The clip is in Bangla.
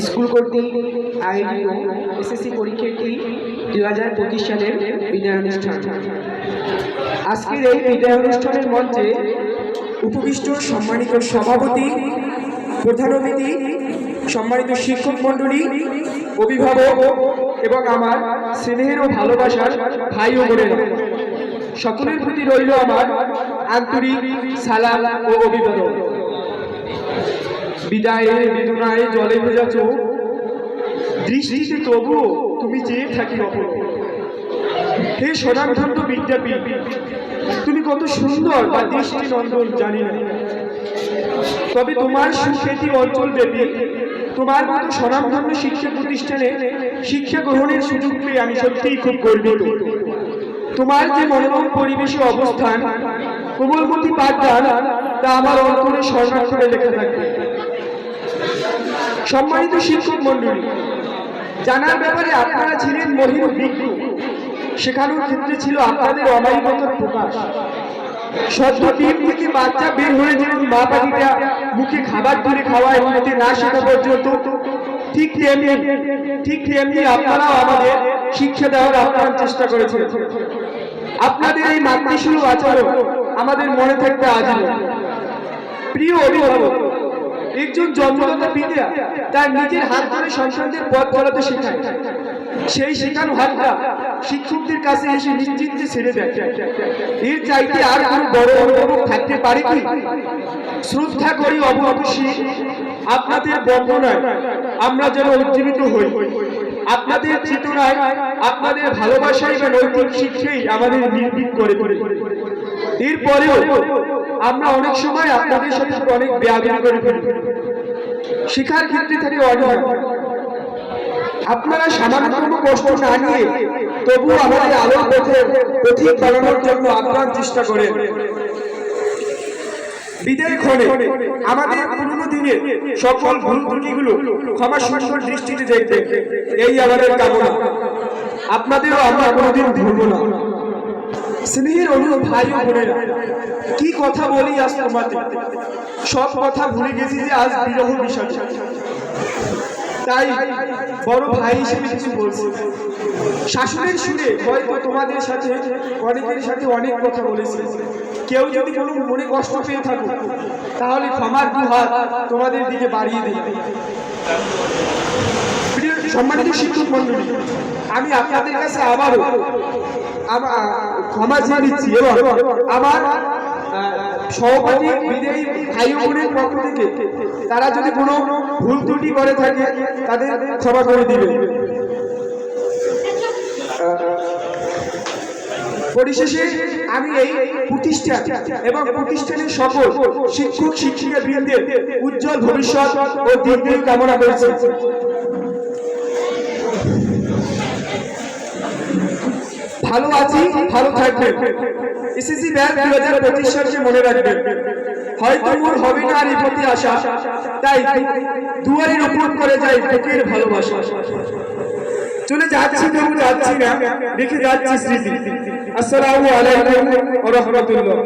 স্কুল কর্তৃক আয়োজিত এসএসসি পরীক্ষার্থী 2025 সালের বিদায় অনুষ্ঠান। আজকের এই বিদায় অনুষ্ঠানের মঞ্চে উপবিষ্ট সম্মানিত সভাপতি, প্রধান অতিথি, সম্মানিত শিক্ষক মণ্ডলী, অভিভাবক এবং আমার স্নেহের ও ভালোবাসার ভাই ও বোনেরা, সকলের প্রতি রইল আমার আন্তরিক সালাম ও অভিবাদন। বিদায়ে বেদনায় জলে ভেজা চোখ, দৃষ্টিতে তবুও তুমি চেয়ে থাকি অপর। হে স্বনামধন্য বিদ্যাপীঠ, তুমি কত সুন্দর বা দৃষ্টি নন্দন জানি না, তবে তোমার সুখ্যাতি অঞ্চল ব্যাপী। তোমার মতো স্বনামধন্য শিক্ষা প্রতিষ্ঠানে শিক্ষা গ্রহণের সুযোগ পেয়ে আমি সত্যিই খুব গর্বিত। তোমার যে মনোরম পরিবেশে অবস্থান, কোমলমতি পাঠদান, তা আমার অন্তরে স্বর্ণাক্ষরে লেখা থাকবে। সম্মানিত শিক্ষক মণ্ডলী, জানার ব্যাপারে আপনারা ছিলেন মহিম বিজ্ঞ, শেখানোর ক্ষেত্রে ছিল আপনাদের অমায়িকতার প্রকাশ। সদ্য ডিম থেকে বাচ্চা বের হয়ে যেমন মা পাখিটা মুখে খাবার তুলে খাওয়ায় মুখে না শেখা পর্যন্ত, ঠিক তেমনি আপনারাও আমাদের শিক্ষা দেওয়ার আপ্রাণ চেষ্টা করেছেন। আপনাদের এই মাতৃসুলভ আচরণ আমাদের মনে থাকতে আজীবন। প্রিয় অভিভাবক, একজন জন্মদাতা পিতা তার নিজের হাত ধরে সন্তানদের পথ চলাতে শেখায়। সেই শেখানো হাতটা শিক্ষকদের কাছে এসে নিশ্চিন্তে ছেড়ে দেয়। এর চাইতে আর কোনো বড় অনুভব থাকতে পারে কি? শ্রদ্ধা করি অবশ্যই আপনাদের বন্দনায় আমরা যেন উজ্জীবিত হই। আপনাদের চেতনায়, আপনাদের ভালোবাসায় বা নৈতিক শিক্ষাই আমাদের নির্ভীক করে তোলে। এরপরেও আমরা অনেক সময় আপনাদের সাথে অনেক বেয়াদবি করে ফেলি, শিক্ষার ক্ষেত্রে থেকে অনীহা। আপনারা সামান্যতম কষ্ট না নিয়ে তবুও আমাদের আলোর পথে পথিক বানানোর জন্য আপ্রাণ চেষ্টা করেন। বিদায় ক্ষণে আমাদের পুরনো দিনের সকল ভুল ত্রুটিগুলো ক্ষমা সুন্দর দৃষ্টিতে দেখবেন, এই আমাদের কামনা। আপনাদেরও আমরা কোনোদিন ভুলব না। স্নেহের অনুরোধ ভাই ও বোনেরা, কি কথা বলি আজ তোমাদের, সব কথা ভুলে গেছি যে আজ বিরহ বিষয়। তাই বড় ভাই হিসেবে কিছু বলছি। শাসনের সুরে হয়তো তোমাদের সাথে অনেকের সাথে অনেক কথা বলেছি। কেউ যদি কোনো মনে কষ্ট পেয়ে থাকো, তাহলে ক্ষমার দুহাত তোমাদের দিকে বাড়িয়ে দিই। প্রিয় সম্মানিত শিক্ষক মণ্ডলী, আমি আপনাদের কাছে আবারও ক্ষমা চেয়ে নিচ্ছি এবং আমার সহপাঠী বিদায়ী ভাই বোনের পক্ষ থেকে তারা যদি কোনো ভুল ত্রুটি করে থাকে তাদের ক্ষমা করে দিবে। পরিশেষে আমি এই প্রতিষ্ঠান এবং প্রতিষ্ঠানের সকল শিক্ষক শিক্ষিকা বৃন্দের উজ্জ্বল ভবিষ্যৎ ও দীর্ঘায়ু কামনা করেছি। ভালো আছি, ভালো থাকবেন। এসএসসি ব্যাচ 2025 সালকে মনে রাখবেন। হয়তো মোর হবে না আর এই প্রতি আশা, তাই দুয়ারে রোপণ করে যায় বুকের ভালোবাসা। চলে যাচ্ছি তবু যাচ্ছি না, রেখে যাচ্ছি স্মৃতি। আসসালামু আলাইকুম ওয়া রাহমাতুল্লাহ।